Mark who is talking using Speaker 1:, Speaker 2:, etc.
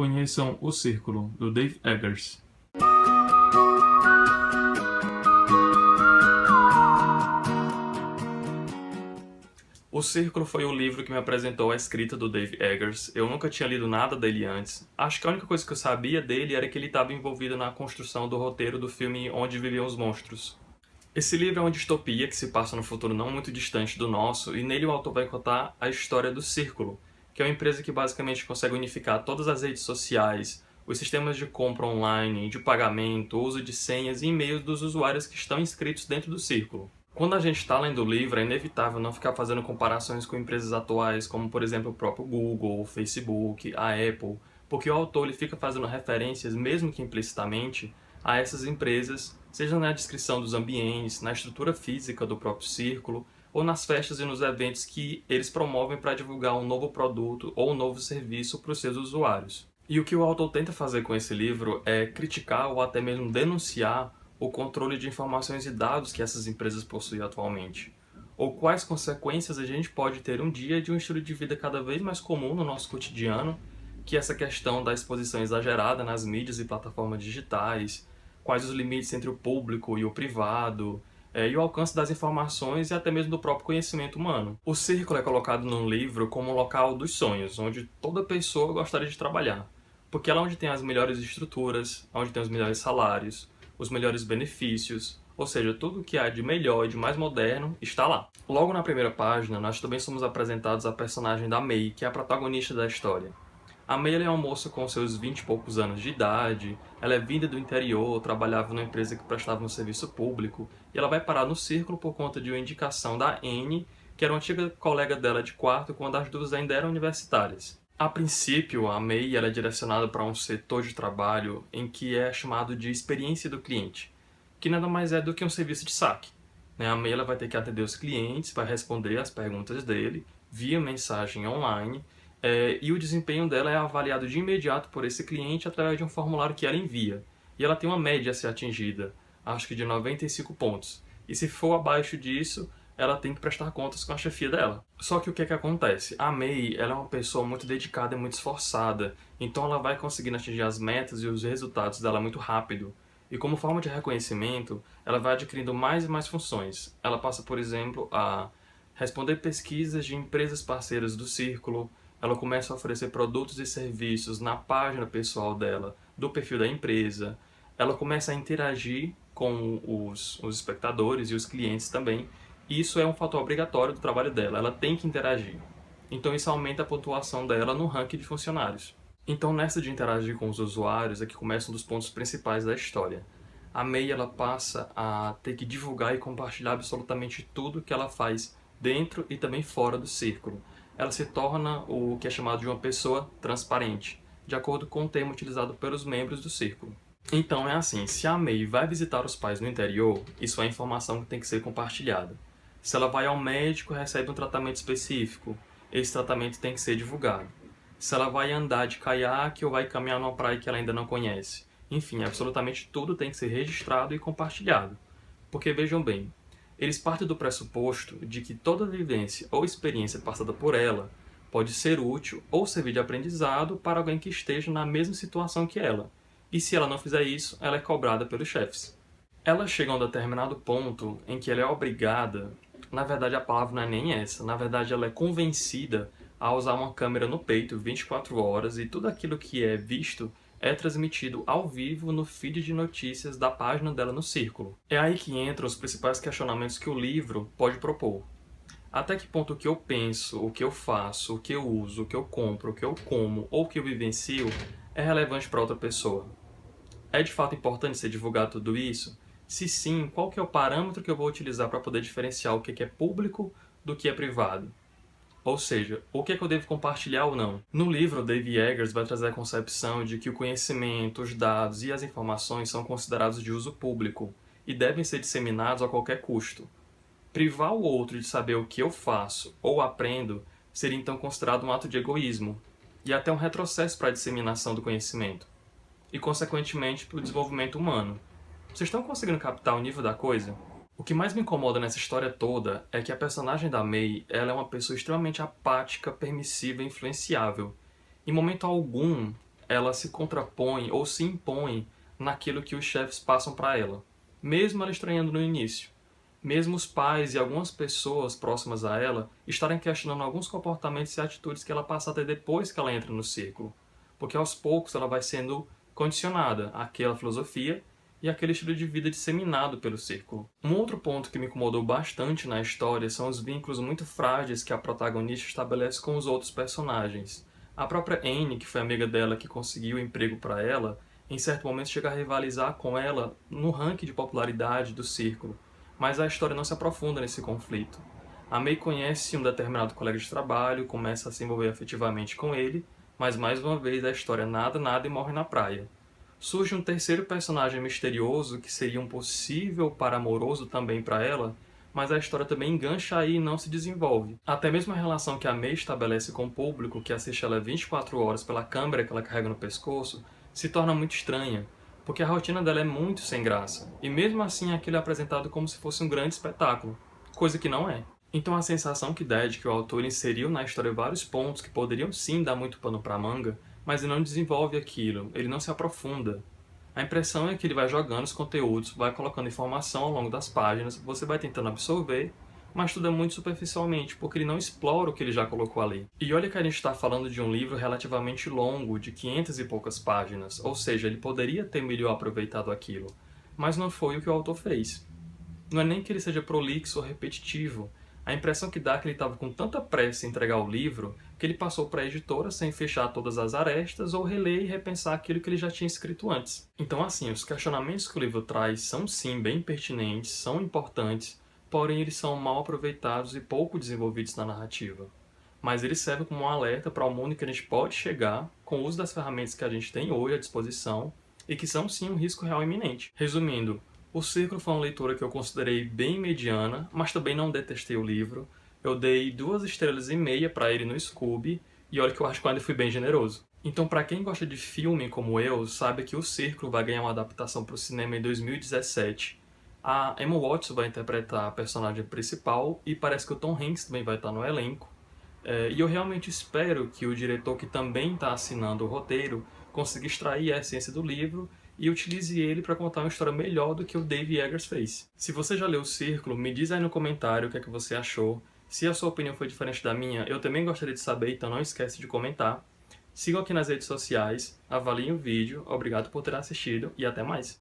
Speaker 1: Conheçam O Círculo, do Dave Eggers. O Círculo foi o livro que me apresentou a escrita do Dave Eggers. Eu nunca tinha lido nada dele antes. Acho que a única coisa que eu sabia dele era que ele estava envolvido na construção do roteiro do filme Onde Viviam os Monstros. Esse livro é uma distopia que se passa no futuro não muito distante do nosso, e nele o autor vai contar a história do Círculo, que é uma empresa que basicamente consegue unificar todas as redes sociais, os sistemas de compra online, de pagamento, uso de senhas e e-mails dos usuários que estão inscritos dentro do Círculo. Quando a gente está lendo o livro, é inevitável não ficar fazendo comparações com empresas atuais, como por exemplo o próprio Google, o Facebook, a Apple, porque o autor ele fica fazendo referências, mesmo que implicitamente, a essas empresas, seja na descrição dos ambientes, na estrutura física do próprio Círculo, ou nas festas e nos eventos que eles promovem para divulgar um novo produto ou um novo serviço para os seus usuários. E o que o autor tenta fazer com esse livro é criticar ou até mesmo denunciar o controle de informações e dados que essas empresas possuem atualmente, ou quais consequências a gente pode ter um dia de um estilo de vida cada vez mais comum no nosso cotidiano, que é essa questão da exposição exagerada nas mídias e plataformas digitais, quais os limites entre o público e o privado, e o alcance das informações e até mesmo do próprio conhecimento humano. O Círculo é colocado no livro como o local dos sonhos, onde toda pessoa gostaria de trabalhar, porque é lá onde tem as melhores estruturas, onde tem os melhores salários, os melhores benefícios, ou seja, tudo o que há de melhor e de mais moderno está lá. Logo na primeira página, nós também somos apresentados a personagem da May, que é a protagonista da história. A May é uma moça com seus 20 e poucos anos de idade, ela é vinda do interior, trabalhava numa empresa que prestava um serviço público, e ela vai parar no Círculo por conta de uma indicação da Anne, que era uma antiga colega dela de quarto quando as duas ainda eram universitárias. A princípio, a May ela é direcionada para um setor de trabalho em que é chamado de experiência do cliente, que nada mais é do que um serviço de saque. A May ela vai ter que atender os clientes, vai responder às perguntas dele via mensagem online, e o desempenho dela é avaliado de imediato por esse cliente através de um formulário que ela envia. E ela tem uma média a ser atingida, acho que de 95 pontos. E se for abaixo disso, ela tem que prestar contas com a chefia dela. Só que o que acontece? A May ela é uma pessoa muito dedicada e muito esforçada, então ela vai conseguindo atingir as metas e os resultados dela muito rápido. E como forma de reconhecimento, ela vai adquirindo mais e mais funções. Ela passa, por exemplo, a responder pesquisas de empresas parceiras do Círculo, ela começa a oferecer produtos e serviços na página pessoal dela, do perfil da empresa, ela começa a interagir com os espectadores e os clientes também. Isso é um fator obrigatório do trabalho dela, ela tem que interagir. Então isso aumenta a pontuação dela no ranking de funcionários. Então nessa de interagir com os usuários é que começa um dos pontos principais da história. A May ela passa a ter que divulgar e compartilhar absolutamente tudo que ela faz dentro e também fora do Círculo. Ela se torna o que é chamado de uma pessoa transparente, de acordo com o termo utilizado pelos membros do Círculo. Então é assim, se a May vai visitar os pais no interior, isso é informação que tem que ser compartilhada. Se ela vai ao médico, recebe um tratamento específico, esse tratamento tem que ser divulgado. Se ela vai andar de caiaque ou vai caminhar numa praia que ela ainda não conhece. Enfim, absolutamente tudo tem que ser registrado e compartilhado. Porque vejam bem, eles partem do pressuposto de que toda vivência ou experiência passada por ela pode ser útil ou servir de aprendizado para alguém que esteja na mesma situação que ela. E se ela não fizer isso, ela é cobrada pelos chefes. Ela chega a um determinado ponto em que ela é obrigada, na verdade a palavra não é nem essa, na verdade ela é convencida a usar uma câmera no peito 24 horas e tudo aquilo que é visto é transmitido ao vivo no feed de notícias da página dela no Círculo. É aí que entram os principais questionamentos que o livro pode propor. Até que ponto o que eu penso, o que eu faço, o que eu uso, o que eu compro, o que eu como ou o que eu vivencio é relevante para outra pessoa? É de fato importante ser divulgado tudo isso? Se sim, qual que é o parâmetro que eu vou utilizar para poder diferenciar o que é público do que é privado? Ou seja, o que é que eu devo compartilhar ou não? No livro, Dave Eggers vai trazer a concepção de que o conhecimento, os dados e as informações são considerados de uso público e devem ser disseminados a qualquer custo. Privar o outro de saber o que eu faço ou aprendo seria então considerado um ato de egoísmo e até um retrocesso para a disseminação do conhecimento e, consequentemente, para o desenvolvimento humano. Vocês estão conseguindo captar o nível da coisa? O que mais me incomoda nessa história toda é que a personagem da May ela é uma pessoa extremamente apática, permissiva e influenciável. Em momento algum, ela se contrapõe ou se impõe naquilo que os chefes passam para ela, mesmo ela estranhando no início. Mesmo os pais e algumas pessoas próximas a ela estarem questionando alguns comportamentos e atitudes que ela passa a ter depois que ela entra no círculo. Porque aos poucos ela vai sendo condicionada àquela filosofia e àquele estilo de vida disseminado pelo círculo. Um outro ponto que me incomodou bastante na história são os vínculos muito frágeis que a protagonista estabelece com os outros personagens. A própria Anne, que foi amiga dela que conseguiu o emprego para ela, em certo momento chega a rivalizar com ela no ranking de popularidade do círculo, mas a história não se aprofunda nesse conflito. A May conhece um determinado colega de trabalho, começa a se envolver afetivamente com ele, mas mais uma vez a história nada e morre na praia. Surge um terceiro personagem misterioso que seria um possível par amoroso também para ela, mas a história também engancha aí e não se desenvolve. Até mesmo a relação que a May estabelece com o público, que assiste ela 24 horas pela câmera que ela carrega no pescoço, se torna muito estranha, porque a rotina dela é muito sem graça, e mesmo assim aquilo é apresentado como se fosse um grande espetáculo, coisa que não é. Então a sensação que dá é de que o autor inseriu na história vários pontos que poderiam sim dar muito pano pra manga, mas ele não desenvolve aquilo, ele não se aprofunda. A impressão é que ele vai jogando os conteúdos, vai colocando informação ao longo das páginas, você vai tentando absorver, mas tudo é muito superficialmente, porque ele não explora o que ele já colocou ali. E olha que a gente está falando de um livro relativamente longo, de 500 e poucas páginas, ou seja, ele poderia ter melhor aproveitado aquilo, mas não foi o que o autor fez. Não é nem que ele seja prolixo ou repetitivo, a impressão que dá é que ele estava com tanta pressa em entregar o livro que ele passou para a editora sem fechar todas as arestas ou reler e repensar aquilo que ele já tinha escrito antes. Então, assim, os questionamentos que o livro traz são sim bem pertinentes, são importantes, porém eles são mal aproveitados e pouco desenvolvidos na narrativa. Mas eles servem como um alerta para o mundo que a gente pode chegar com o uso das ferramentas que a gente tem hoje à disposição e que são sim um risco real iminente. Resumindo, O Círculo foi uma leitura que eu considerei bem mediana, mas também não detestei o livro. Eu dei 2,5 estrelas para ele no Scooby, e olha que eu acho que eu ainda fui bem generoso. Então, para quem gosta de filme como eu, sabe que O Círculo vai ganhar uma adaptação para o cinema em 2017. A Emma Watson vai interpretar a personagem principal, e parece que o Tom Hanks também vai estar no elenco. E eu realmente espero que o diretor que também está assinando o roteiro consiga extrair a essência do livro e utilize ele para contar uma história melhor do que o Dave Eggers fez. Se você já leu O Círculo, me diz aí no comentário o que é que você achou. Se a sua opinião foi diferente da minha, eu também gostaria de saber, então não esquece de comentar. Sigam aqui nas redes sociais, avaliem o vídeo, obrigado por ter assistido e até mais!